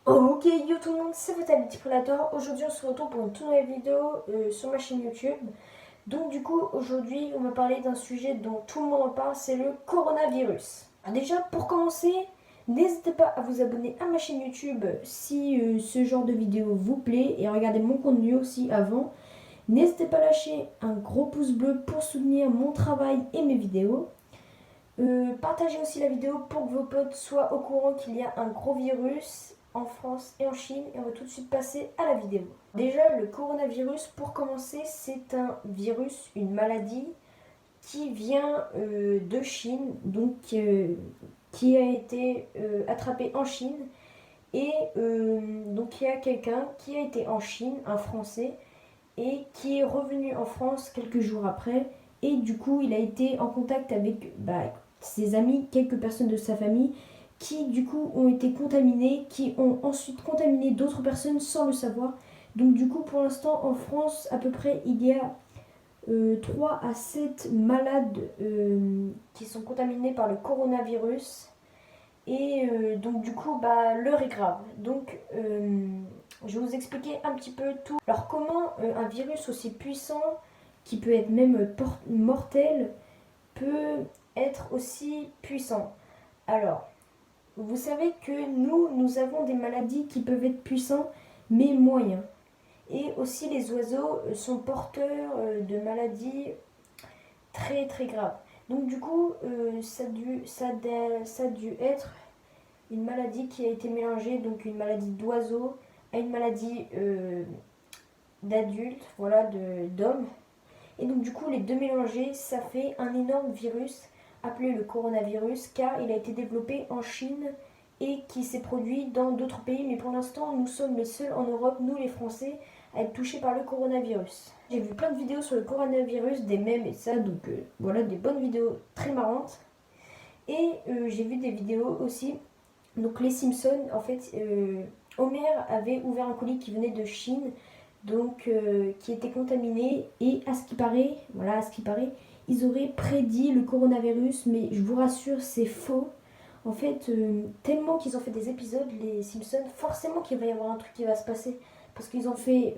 Ok, yo tout le monde, c'est Vitality Predator. Aujourd'hui, on se retrouve pour une toute nouvelle vidéo sur ma chaîne YouTube. Donc, du coup, aujourd'hui, on va parler d'un sujet dont tout le monde en parle, c'est le coronavirus. Alors déjà, pour commencer, n'hésitez pas à vous abonner à ma chaîne YouTube si ce genre de vidéo vous plaît et à regarder mon contenu aussi avant. N'hésitez pas à lâcher un gros pouce bleu pour soutenir mon travail et mes vidéos. Partagez aussi la vidéo pour que vos potes soient au courant qu'il y a un gros virus en France et en Chine, et on va tout de suite passer à la vidéo. Déjà, le coronavirus, pour commencer, c'est un virus, une maladie qui vient de Chine, donc qui a été attrapé en Chine, et donc il y a quelqu'un qui a été en Chine, un Français, et qui est revenu en France quelques jours après, et du coup il a été en contact avec ses amis, quelques personnes de sa famille qui du coup ont été contaminées, qui ont ensuite contaminé d'autres personnes sans le savoir. Donc du coup pour l'instant en France à peu près il y a 3 à 7 malades qui sont contaminés par le coronavirus. Et donc du coup l'heure est grave. Donc je vais vous expliquer un petit peu tout. Alors comment un virus aussi puissant, qui peut être même mortel, peut être aussi puissant. Alors, vous savez que nous avons des maladies qui peuvent être puissantes, mais moyens. Et aussi les oiseaux sont porteurs de maladies très très graves. Donc du coup, ça a dû être une maladie qui a été mélangée, donc une maladie d'oiseau à une maladie d'adulte, voilà, d'homme. Et donc du coup les deux mélangés, ça fait un énorme virus appelé le coronavirus, car il a été développé en Chine et qui s'est produit dans d'autres pays, mais pour l'instant nous sommes les seuls en Europe, nous les Français, à être touchés par le coronavirus. J'ai vu plein de vidéos sur le coronavirus, des mèmes et ça, donc voilà, des bonnes vidéos très marrantes. Et j'ai vu des vidéos aussi, donc les Simpsons, en fait, Homer avait ouvert un colis qui venait de Chine, donc qui était contaminé, et à ce qui paraît, ils auraient prédit le coronavirus, mais je vous rassure, c'est faux. En fait, tellement qu'ils ont fait des épisodes, les Simpsons, forcément qu'il va y avoir un truc qui va se passer. Parce qu'ils ont fait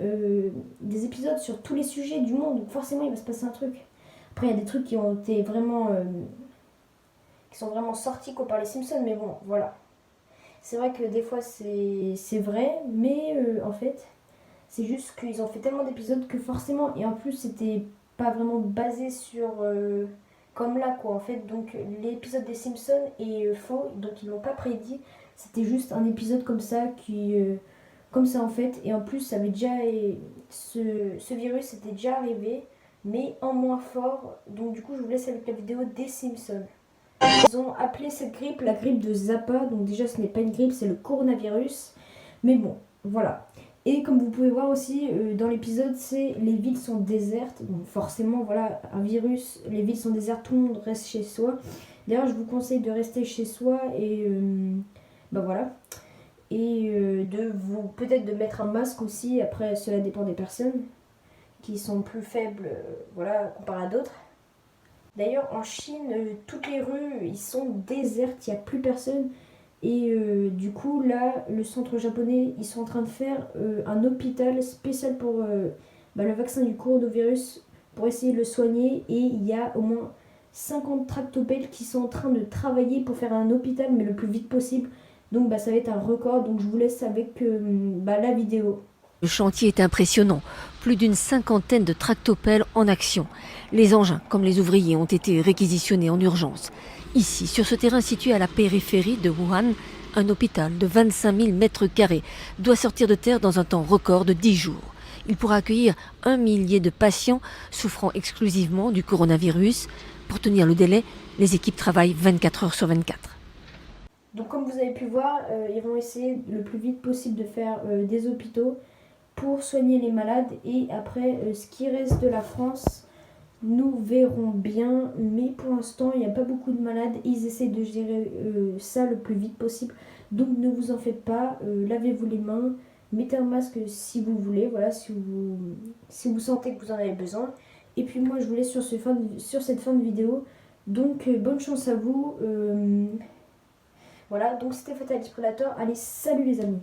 des épisodes sur tous les sujets du monde, donc forcément il va se passer un truc. Après, il y a des trucs qui ont été vraiment. Qui sont vraiment sortis par les Simpsons, mais bon, voilà. C'est vrai que des fois c'est vrai, mais en fait, c'est juste qu'ils ont fait tellement d'épisodes que forcément, et en plus c'était pas vraiment basé sur comme là quoi en fait. Donc l'épisode des Simpsons est faux, donc ils l'ont pas prédit. C'était juste un épisode comme ça comme ça en fait. Et en plus ça avait déjà ce virus était déjà arrivé, mais en moins fort. Donc du coup je vous laisse avec la vidéo des Simpsons. Ils ont appelé cette grippe la grippe de Zappa, donc déjà ce n'est pas une grippe, c'est le coronavirus. Mais bon, voilà. Et comme vous pouvez voir aussi dans l'épisode, c'est les villes sont désertes. Donc forcément, voilà, un virus, les villes sont désertes, tout le monde reste chez soi. D'ailleurs, je vous conseille de rester chez soi et voilà. Et de vous peut-être de mettre un masque aussi. Après, cela dépend des personnes qui sont plus faibles, voilà, comparé à d'autres. D'ailleurs, en Chine, toutes les rues, ils sont désertes, il n'y a plus personne. Et du coup, là, le centre japonais, ils sont en train de faire un hôpital spécial pour le vaccin du coronavirus, pour essayer de le soigner. Et il y a au moins 50 tractopelles qui sont en train de travailler pour faire un hôpital, mais le plus vite possible. Donc ça va être un record, donc je vous laisse avec la vidéo. Le chantier est impressionnant, plus d'une cinquantaine de tractopelles en action. Les engins, comme les ouvriers, ont été réquisitionnés en urgence. Ici, sur ce terrain situé à la périphérie de Wuhan, un hôpital de 25 000 mètres carrés doit sortir de terre dans un temps record de 10 jours. Il pourra accueillir 1 millier de patients souffrant exclusivement du coronavirus. Pour tenir le délai, les équipes travaillent 24 heures sur 24. Donc comme vous avez pu voir, ils vont essayer le plus vite possible de faire des hôpitaux pour soigner les malades, et après ce qui reste de la France, nous verrons bien, mais pour l'instant il n'y a pas beaucoup de malades, ils essaient de gérer ça le plus vite possible, donc ne vous en faites pas, lavez-vous les mains, mettez un masque si vous voulez, voilà, si vous sentez que vous en avez besoin. Et puis moi je vous laisse sur cette fin de vidéo, donc bonne chance à vous, voilà, donc c'était Vitality Predator, allez salut les amis.